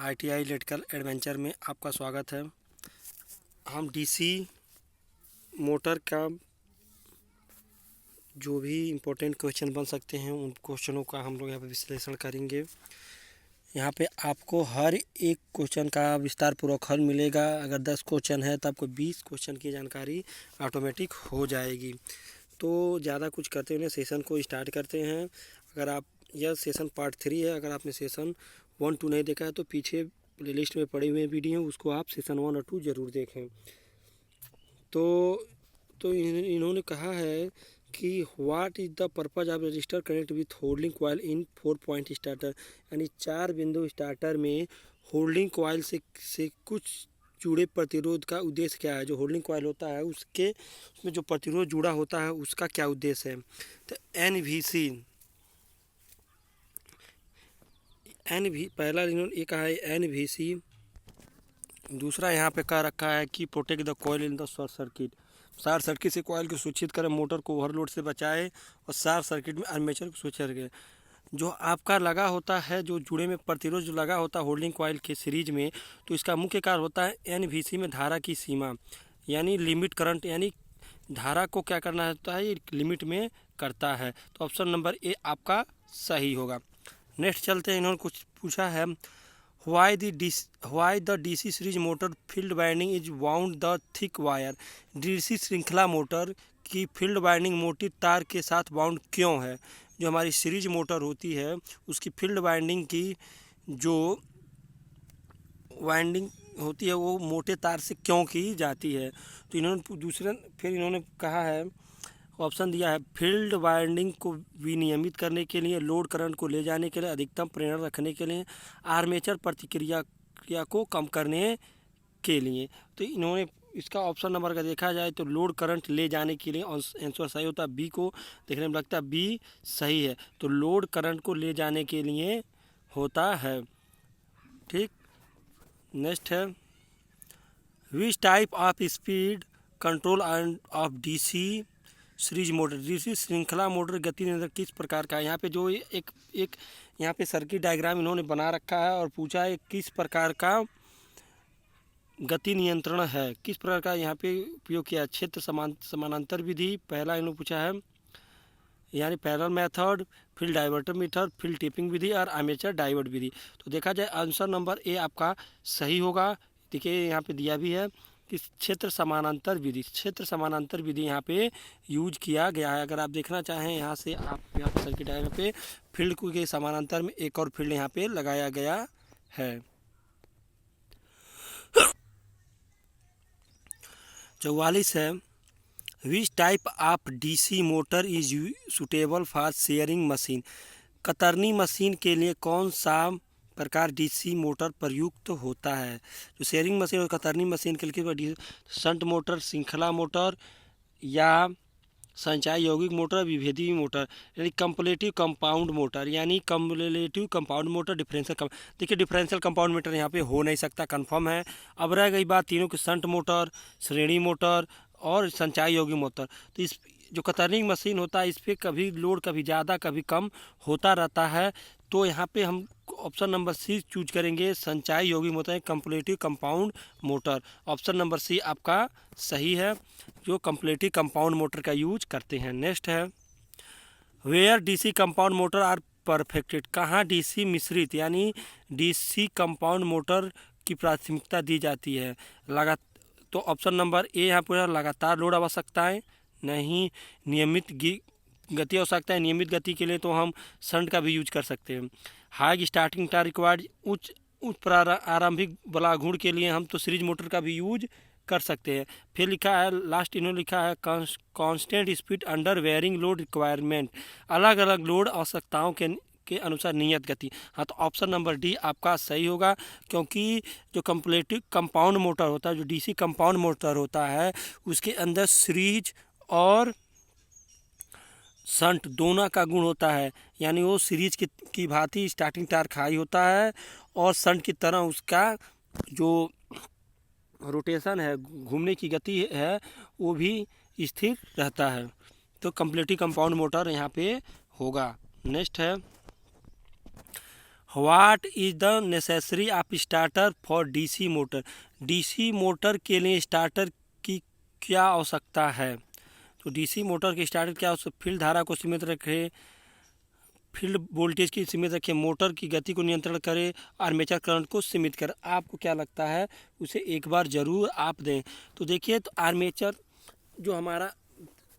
ITI electrical adventure में आपका स्वागत है। हम डीसी मोटर का जो भी इम्पोर्टेंट क्वेश्चन बन सकते हैं उन क्वेश्चनों का हम लोग यहाँ पे विश्लेषण करेंगे। यहाँ पे आपको हर एक क्वेश्चन का विस्तार पूर्वक हल मिलेगा। अगर 10 क्वेश्चन है तो आपको 20 क्वेश्चन की जानकारी ऑटोमेटिक हो जाएगी। तो ज़्यादा कुछ करते हुए सेशन को स्टार्ट करते हैं। अगर आप यह सेशन पार्ट 3 है। अगर आपने सेशन 1, 2 नहीं देखा है तो पीछे प्लेलिस्ट में पड़े हुए वीडियो उसको आप सेशन 1 और 2 ज़रूर देखें। तो इन्होंने कहा है कि what is the purpose of register connect with holding coil in 4 point starter, यानी 4 बिंदु स्टार्टर में होल्डिंग कॉइल से कुछ जुड़े प्रतिरोध का उद्देश्य क्या है। जो होल्डिंग कॉइल होता है उसमें जो प्रतिरोध जुड़ा होता है उसका क्या उद्देश्य है। तो पहला इन्होंने ये कहा है NVC। दूसरा यहाँ पे कह रखा है कि protect the coil in the short circuit से कॉइल को सुरक्षित करें, मोटर को ओवरलोड से बचाए और शॉर्ट सर्किट में आर्मेचर को सुरक्षित रखें। जो आपका लगा होता है, जो जुड़े में प्रतिरोध जो लगा होता है होल्डिंग कॉइल के सीरीज में, तो इसका मुख्य कार्य होता है NVC में धारा की सीमा, यानी लिमिट करंट, यानी धारा को क्या करना होता है, ये लिमिट में करता है। तो ऑप्शन नंबर ए आपका सही होगा। नेक्स्ट चलते हैं। इन्होंने कुछ पूछा है, Why the DC series motor field winding is wound the thick wire. DC श्रृंखला मोटर की फील्ड वाइंडिंग मोटी तार के साथ वाउंड क्यों है। जो हमारी सीरीज मोटर होती है उसकी फील्ड वाइंडिंग की जो वाइंडिंग होती है वो मोटे तार से क्यों की जाती है। तो इन्होंने कहा है, ऑप्शन दिया है, फील्ड वाइंडिंग को विनियमित करने के लिए, लोड करंट को ले जाने के लिए, अधिकतम प्रेरणा रखने के लिए, आर्मेचर प्रतिक्रिया को कम करने के लिए। तो इन्होंने इसका ऑप्शन नंबर का देखा जाए तो लोड करंट ले जाने के लिए आंसर सही होता है। बी को देखने में लगता है बी सही है। तो लोड करंट को ले जाने के लिए होता है। ठीक, नेक्स्ट है, which type of speed control of DC series motor. DC श्रृंखला मोटर गति नियंत्रण किस प्रकार का है। यहाँ पे जो एक यहाँ पे सर्किट डायग्राम इन्होंने बना रखा है और पूछा है किस प्रकार का गति नियंत्रण है, किस प्रकार का यहाँ पे उपयोग किया। क्षेत्र समानांतर विधि पहला इन्होंने पूछा है, यानी parallel method, field diverter method, field tapping विधि और आर्मेचर डाइवर्ट विधि। तो देखा जाए आंसर नंबर ए आपका सही होगा। देखिए यहाँ पे दिया भी है कि क्षेत्र समानांतर विधि यहाँ पे यूज किया गया है। अगर आप देखना चाहें यहाँ से आप यहाँ पे सर्किट डायग्राम पे फील्ड के समानांतर में एक और फील्ड यहाँ पे लगाया गया है। 44 है, which type of DC motor is suitable for sharing machine. Katarni machine के लिए कौन सा प्रकार DC मोटर प्रयुक्त होता है। जो शेयरिंग मशीन और कतरनी मशीन के लिए शंट मोटर, श्रृंखला मोटर या संचाई यौगिक मोटर, विभेदी मोटर, यानी कम्पलेटिव कंपाउंड मोटर, देखिए डिफरेंशियल कंपाउंड मोटर यहाँ पे हो नहीं सकता, कंफर्म है। अब रह गई बात तीनों की, शंट मोटर, श्रेणी मोटर और संचाई यौगिक मोटर। तो इस जो कतरनी मशीन होता है इस पर कभी लोड कभी ज़्यादा कभी कम होता रहता है। तो यहाँ पे हम ऑप्शन नंबर सी चूज करेंगे, संचाई यौगिक motor, cumulative compound motor. Option number C आपका सही है, जो कम्पलेटिव कंपाउंड मोटर का यूज करते हैं। नेक्स्ट है, where DC compound motor are perfected. कहाँ DC मिश्रित यानी DC कंपाउंड मोटर की प्राथमिकता दी जाती है। तो ऑप्शन नंबर ए यहाँ पर लगातार लोड आवश्यकताएँ नहीं, नियमित गति आवश्यकता है। नियमित गति के लिए तो हम शंट का भी यूज कर सकते हैं। हाई स्टार्टिंग टार्क रिक्वायर्ड, उच्च आरंभिक बलाघूर्ण के लिए हम तो सीरीज मोटर का भी यूज कर सकते हैं। फिर लिखा है लास्ट, इन्होंने लिखा है constant speed under wearing load requirement, अलग अलग लोड आवश्यकताओं के अनुसार नियत गति। हाँ, तो ऑप्शन नंबर डी आपका सही होगा, क्योंकि जो कम्पलेटिव कंपाउंड मोटर होता है, जो DC कंपाउंड मोटर होता है, उसके अंदर सीरीज और शंट दोनों का गुण होता है। यानी वो सीरीज की भांति स्टार्टिंग टार्क हाई होता है और शंट की तरह उसका जो रोटेशन है, घूमने की गति है, वो भी स्थिर रहता है। तो कम्पलेटिव कंपाउंड मोटर यहाँ पे होगा। नेक्स्ट है, what is the necessary of starter for DC motor. DC motor के लिए स्टार्टर की क्या आवश्यकता है। तो डीसी मोटर के स्टार्टर क्या फील्ड धारा को सीमित रखे, फील्ड वोल्टेज की सीमित रखें, मोटर की गति को नियंत्रण करें, आर्मेचर करंट को सीमित करें। आपको क्या लगता है उसे एक बार ज़रूर आप दें। तो देखिए, तो आर्मेचर जो हमारा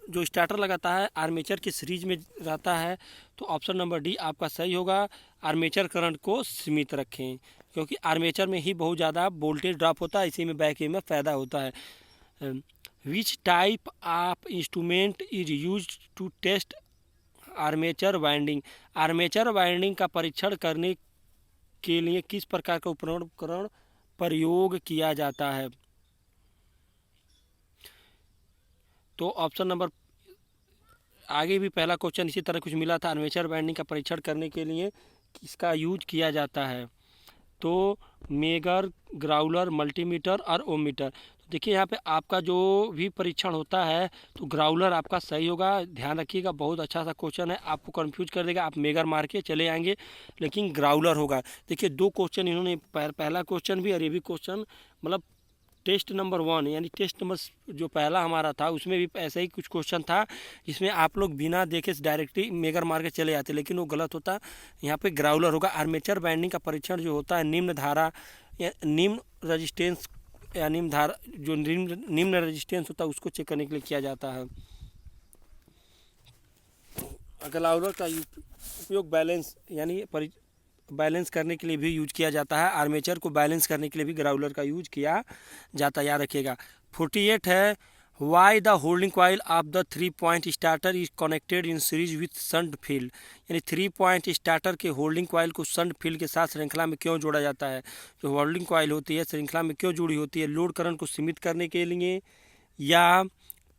जो स्टार्टर लगाता है आर्मेचर की सीरीज में रहता है, तो ऑप्शन नंबर डी आपका सही होगा। आर्मेचर करंट को सीमित रखें, क्योंकि आर्मेचर में ही बहुत ज़्यादा वोल्टेज ड्रॉप होता है, इसी में बैक ईएमएफ पैदा होता है। Which type of instrument is use to test armature winding. Armature winding का परीक्षण करने के लिए किस प्रकार का उपकरण प्रयोग किया जाता है। तो ऑप्शन नंबर आगे भी पहला क्वेश्चन इसी तरह कुछ मिला था, आर्मेचर वाइंडिंग का परीक्षण करने के लिए किसका यूज किया जाता है। तो मेगर, ग्राउलर, मल्टीमीटर और ओममीटर। तो देखिए यहाँ पे आपका जो भी परीक्षण होता है तो ग्राउलर आपका सही होगा। ध्यान रखिएगा, बहुत अच्छा सा क्वेश्चन है, आपको कंफ्यूज कर देगा। आप मेगर मार के चले आएंगे, लेकिन ग्राउलर होगा। देखिए दो क्वेश्चन इन्होंने, पहला क्वेश्चन भी और ये भी क्वेश्चन, मतलब टेस्ट नंबर 1 यानी टेस्ट नंबर जो पहला हमारा था उसमें भी ऐसा ही कुछ क्वेश्चन था, जिसमें आप लोग बिना देखे डायरेक्टली मेगर मार के चले जाते, लेकिन वो गलत होता। यहाँ पे ग्राउलर होगा। आर्मेचर वाइंडिंग का परीक्षण जो होता है निम्न धारा या निम्न रेजिस्टेंस या निम्न धारा, जो निम्न रेजिस्टेंस होता है उसको चेक करने के लिए किया जाता है। ग्राउलर का उपयोग बैलेंस यानी बैलेंस करने के लिए भी यूज किया जाता है। आर्मेचर को बैलेंस करने के लिए भी ग्राउलर का यूज किया जाता है, याद रखिएगा। 48 है, why the holding coil of the 3 point starter is connected in series with shunt field. यानी 3 पॉइंट स्टार्टर के होल्डिंग कॉइल को शंट फील्ड के साथ श्रृंखला में क्यों जोड़ा जाता है। जो होल्डिंग कॉइल होती है श्रृंखला में क्यों जुड़ी होती है, लोड करंट को सीमित करने के लिए, या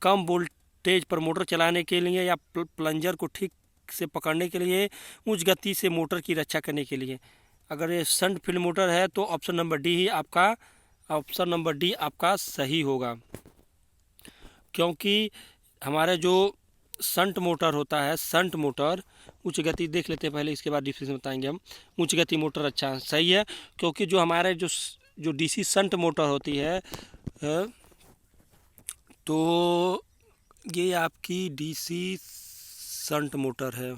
कम वोल्टेज पर मोटर चलाने के लिए, या प्लंजर को ठीक से पकड़ने के लिए, उच्च गति से मोटर की रक्षा करने के लिए। अगर ये शंट फील्ड मोटर है तो ऑप्शन नंबर डी ही आपका, ऑप्शन नंबर डी आपका सही होगा। क्योंकि हमारे जो शंट मोटर होता है, शंट मोटर उच्च गति देख लेते हैं पहले, इसके बाद डिफरेंस बताएंगे हम। उच्च गति मोटर अच्छा सही है, क्योंकि जो हमारे जो डीसी शंट मोटर होती है, तो ये आपकी डीसी शंट मोटर है,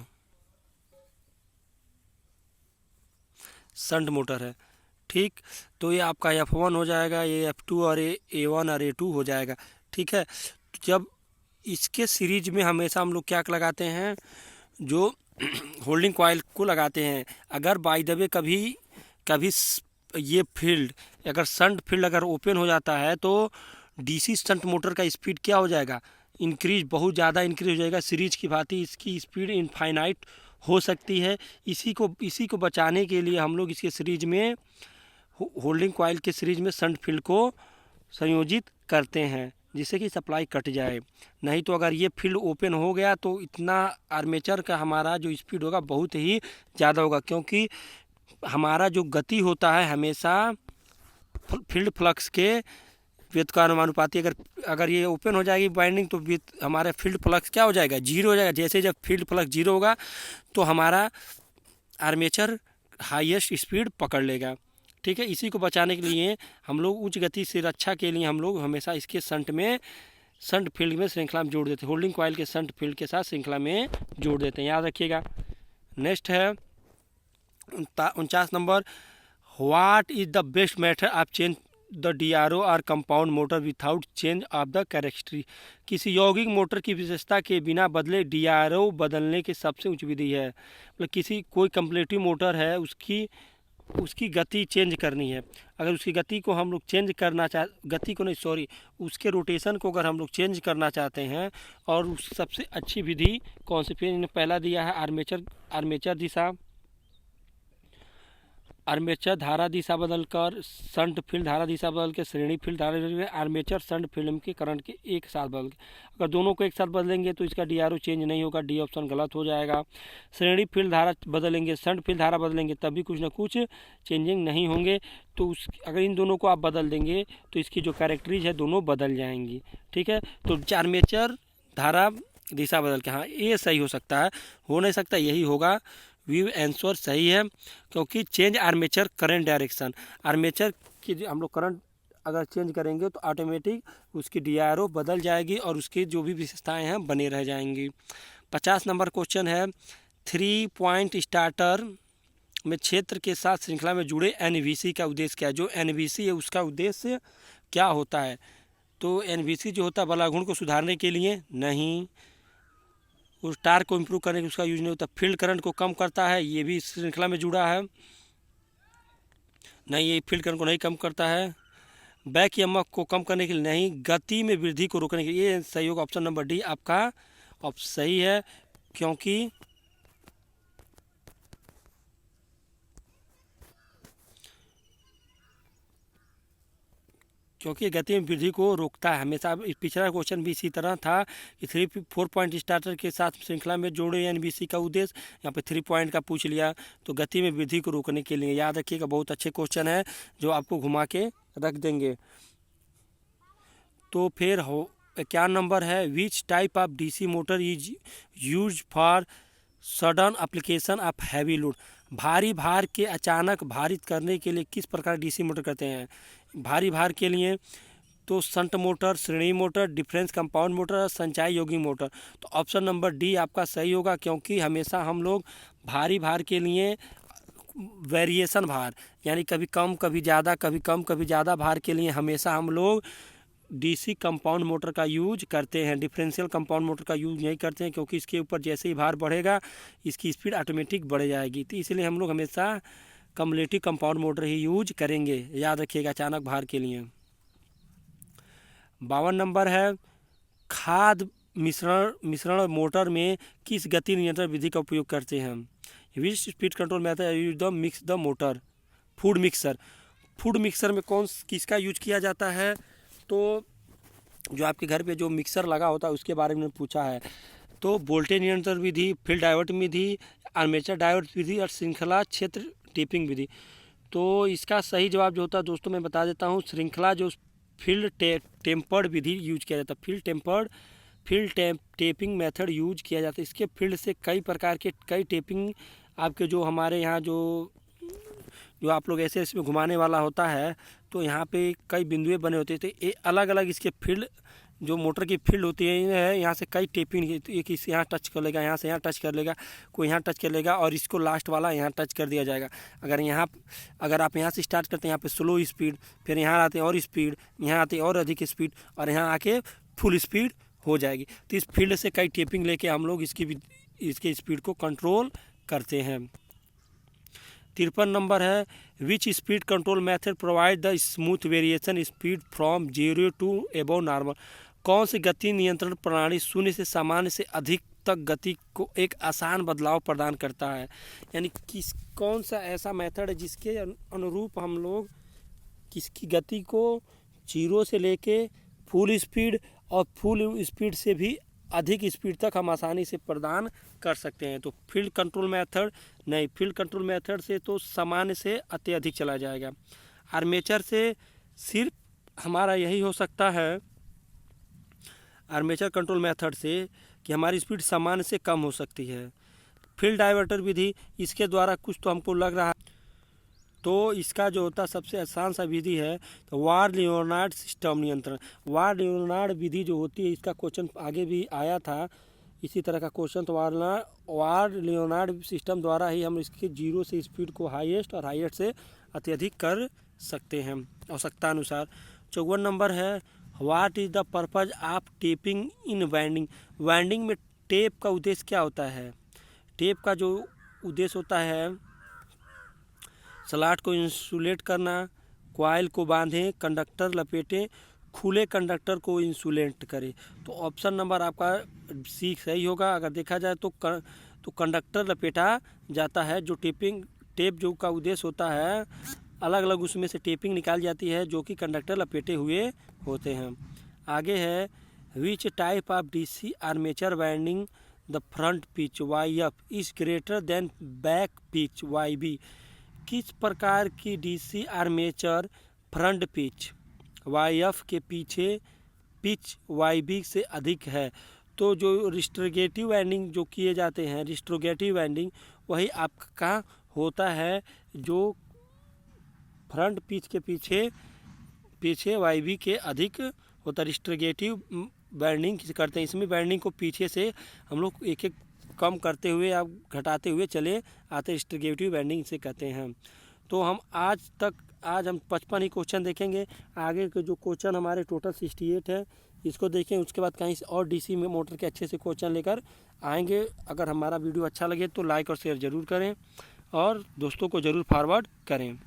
शंट मोटर है, ठीक। तो ये आपका F1 हो जाएगा, ये F2 और A1 और A2 हो जाएगा, ठीक है। तो जब इसके सीरीज में हमेशा हम लोग क्या लगाते हैं, जो होल्डिंग कॉइल को लगाते हैं। अगर बाय द वे कभी ये फील्ड, अगर शंट फील्ड अगर ओपन हो जाता है तो डीसी शंट मोटर का स्पीड क्या हो जाएगा, इंक्रीज, बहुत ज़्यादा इंक्रीज हो जाएगा। सीरीज की भांति इसकी स्पीड इनफाइनाइट हो सकती है। इसी को बचाने के लिए हम लोग इसके सीरीज में, होल्डिंग कॉइल के सीरीज में शंट फील्ड को संयोजित करते हैं, जिससे कि सप्लाई कट जाए। नहीं तो अगर ये फील्ड ओपन हो गया तो इतना आर्मेचर का हमारा जो स्पीड होगा बहुत ही ज़्यादा होगा, क्योंकि हमारा जो गति होता है हमेशा फील्ड फ्लक्स के व्युत्क्रमानुपाती। अगर ये ओपन हो जाएगी बाइंडिंग तो हमारे फील्ड फ्लक्स क्या हो जाएगा, जीरो हो जाएगा। जैसे जब फील्ड फ्लक्स जीरो होगा तो हमारा आर्मेचर हाईएस्ट स्पीड पकड़ लेगा, ठीक है। इसी को बचाने के लिए हम लोग उच्च गति से रक्षा के लिए हम लोग हमेशा इसके शंट फील्ड में श्रृंखला में जोड़ देते हैं, होल्डिंग कॉइल के शंट फील्ड के साथ श्रृंखला में जोड़ देते हैं, याद रखिएगा। नेक्स्ट है 49 number, what is the best method of change the DRO और compound motor without change of the characteristic. किसी यौगिक मोटर की विशेषता के बिना बदले DRO बदलने की सबसे उच्च विधि है। मतलब कोई कंपैरेटिव मोटर है, उसकी गति चेंज करनी है। अगर उसकी गति को हम लोग चेंज करना उसके रोटेशन को अगर हम लोग चेंज करना चाहते हैं, और उस सबसे अच्छी विधि कौन सी, फिर पहला दिया है आर्मेचर धारा दिशा बदलकर, शंट फील्ड धारा दिशा बदल के, श्रेणी फील्ड धारा, आर्मेचर शंट फील्ड के करंट के एक साथ बदल के। अगर दोनों को एक साथ बदलेंगे तो इसका DRO चेंज नहीं होगा, डी ऑप्शन गलत हो जाएगा। श्रेणी फील्ड धारा बदलेंगे, शंट फील्ड धारा बदलेंगे, तब भी कुछ ना कुछ चेंजिंग नहीं होंगे। तो अगर इन दोनों को आप बदल देंगे तो इसकी जो कैरेक्टरीज है दोनों बदल जाएंगी, ठीक है। तो आर्मेचर धारा दिशा बदल के, हाँ ये सही हो सकता है, हो नहीं सकता यही होगा, वी आंसर सही है, क्योंकि change armature current direction, armature की हम लोग करंट अगर चेंज करेंगे तो ऑटोमेटिक उसकी DRO बदल जाएगी और उसकी जो भी विशेषताएं हैं बने रह जाएंगी। 50 नंबर क्वेश्चन है, 3 पॉइंट स्टार्टर में क्षेत्र के साथ श्रृंखला में जुड़े NVC का उद्देश्य क्या है। जो NVC है उसका उद्देश्य क्या होता है। तो NVC जो होता है बलागुण को सुधारने के लिए नहीं, उस टार को इम्प्रूव करने के उसका यूज नहीं होता। फील्ड करंट को कम करता है, ये भी श्रृंखला में जुड़ा है, नहीं ये फील्ड करंट को नहीं कम करता है। बैक EMF को कम करने के लिए नहीं, गति में वृद्धि को रोकने के लिए। ये सही होगा, ऑप्शन नंबर डी आपका ऑप्शन सही है, क्योंकि गति में वृद्धि को रोकता है हमेशा। पिछला क्वेश्चन भी इसी तरह था कि 4 पॉइंट स्टार्टर के साथ श्रृंखला में जोड़े NVC का उद्देश्य, यहाँ पे 3 पॉइंट का पूछ लिया तो गति में वृद्धि को रोकने के लिए। याद रखिएगा, बहुत अच्छे क्वेश्चन है जो आपको घुमा के रख देंगे। तो फिर हो 51 नंबर है, which type of DC motor is use for sudden application of heavy load. भारी भार के अचानक भारित करने के लिए किस प्रकार DC मोटर करते हैं। भारी भार के लिए तो शंट मोटर, श्रेणी मोटर, डिफरेंस कंपाउंड मोटर, संचाई योगी मोटर। तो ऑप्शन नंबर डी आपका सही होगा, क्योंकि हमेशा हम लोग भारी भार के लिए वेरिएशन भार यानी कभी कम कभी ज़्यादा, कभी कम कभी ज़्यादा भार के लिए हमेशा हम लोग DC कंपाउंड मोटर का यूज करते हैं। डिफरेंशियल कंपाउंड मोटर का यूज नहीं करते हैं, क्योंकि इसके ऊपर जैसे ही भार बढ़ेगा इसकी स्पीड ऑटोमेटिक बढ़ जाएगी। तो इसलिए हम लोग हमेशा कम्युलेटिव कंपाउंड मोटर ही यूज करेंगे, याद रखिएगा, अचानक भार के लिए। 52 नंबर है, खाद मिश्रण मोटर में किस गति नियंत्रण विधि का उपयोग करते हैं। विच speed control method use the mix the motor. Food mixer में किसका यूज किया जाता है। तो जो आपके घर पे जो मिक्सर लगा होता है उसके बारे में पूछा है। तो वोल्टेज नियंत्रण विधि, फील्ड डाइवर्ट विधि, आर्मेचर डाइवर्ट विधि और श्रृंखला क्षेत्र टेपिंग विधि। तो इसका सही जवाब जो होता है दोस्तों मैं बता देता हूँ, श्रृंखला जो फील्ड टेम्पर्ड विधि यूज किया जाता है, फील्ड टेपिंग मेथड यूज किया जाता है। इसके फील्ड से कई प्रकार के कई टेपिंग आपके जो हमारे यहाँ जो आप लोग ऐसे इसमें घुमाने वाला होता है, तो यहाँ पे कई बिंदुएं बने होते थे। ये अलग अलग इसके फील्ड जो मोटर की फील्ड होती है, यहाँ से कई टेपिंग, एक इस यहाँ टच कर लेगा, यहाँ से यहाँ टच कर लेगा, कोई यहाँ टच कर लेगा और इसको लास्ट वाला यहाँ टच कर दिया जाएगा। अगर आप यहाँ से स्टार्ट करते हैं, यहाँ पे स्लो स्पीड, फिर यहाँ आते हैं और स्पीड, यहाँ आते हैं और अधिक स्पीड और यहाँ आके फुल स्पीड हो जाएगी। तो इस फील्ड से कई टेपिंग लेके हम लोग इसके स्पीड को कंट्रोल करते हैं। 53 नंबर है, which speed control method provide the smooth variation speed from 0 to above normal. कौन सी गति नियंत्रण प्रणाली शून्य से सामान्य से अधिक तक गति को एक आसान बदलाव प्रदान करता है। यानी कौन सा ऐसा मेथड है जिसके अनुरूप हम लोग किसकी गति को 0 से लेके फुल स्पीड और फुल स्पीड से भी अधिक स्पीड तक हम आसानी से प्रदान कर सकते हैं। तो फील्ड कंट्रोल मेथड नहीं, फील्ड कंट्रोल मेथड से तो सामान्य से अत्यधिक चला जाएगा। आर्मेचर से सिर्फ हमारा यही हो सकता है, आर्मेचर कंट्रोल मेथड से कि हमारी स्पीड सामान्य से कम हो सकती है। फील्ड डाइवर्टर विधि, इसके द्वारा कुछ तो हमको लग रहा है, तो इसका जो होता सबसे आसान सा विधि है तो वार लियोनार्ड सिस्टम नियंत्रण। वार लियोनार्ड विधि जो होती है, इसका क्वेश्चन आगे भी आया था इसी तरह का क्वेश्चन। तो वार लियोनार्ड सिस्टम द्वारा ही हम इसके 0 से स्पीड को हाईएस्ट और हाईएस्ट से अत्यधिक कर सकते हैं आवश्यकता अनुसार। 54 नंबर है, what is the purpose of taping in winding. Winding में टेप का उद्देश्य क्या होता है। टेप का जो उद्देश्य होता है, स्लॉट को इंसुलेट करना, कॉइल को बांधें, कंडक्टर लपेटें, खुले कंडक्टर को इंसुलेट करें। तो ऑप्शन नंबर आपका सी सही होगा। अगर देखा जाए तो कंडक्टर लपेटा जाता है। जो टेप जो का उद्देश्य होता है, अलग अलग उसमें से टेपिंग निकाली जाती है जो कि कंडक्टर लपेटे हुए होते हैं। आगे है, which type of DC armature winding the front pitch YF is greater than back pitch YB। किस प्रकार की DC armature front pitch YF के पीछे पिच YB से अधिक है। तो जो रिस्ट्रोगेटिव वाइंडिंग जो किए जाते हैं, रिस्ट्रोगेटिव वाइंडिंग वही आपका होता है जो फ्रंट पिच के पीछे वाईवी के अधिक होता है। रिस्ट्रोगेटिव वाइंडिंग करते हैं, इसमें वाइंडिंग को पीछे से हम लोग एक एक कम करते हुए या घटाते हुए चले आते, रिस्ट्रोगेटिव वाइंडिंग से कहते हैं। तो हम आज हम 55 ही क्वेश्चन देखेंगे। आगे के जो क्वेश्चन हमारे टोटल 68 है, इसको देखें, उसके बाद कहीं से और डीसी में मोटर के अच्छे से क्वेश्चन लेकर आएंगे। अगर हमारा वीडियो अच्छा लगे तो लाइक और शेयर ज़रूर करें और दोस्तों को ज़रूर फॉरवर्ड करें।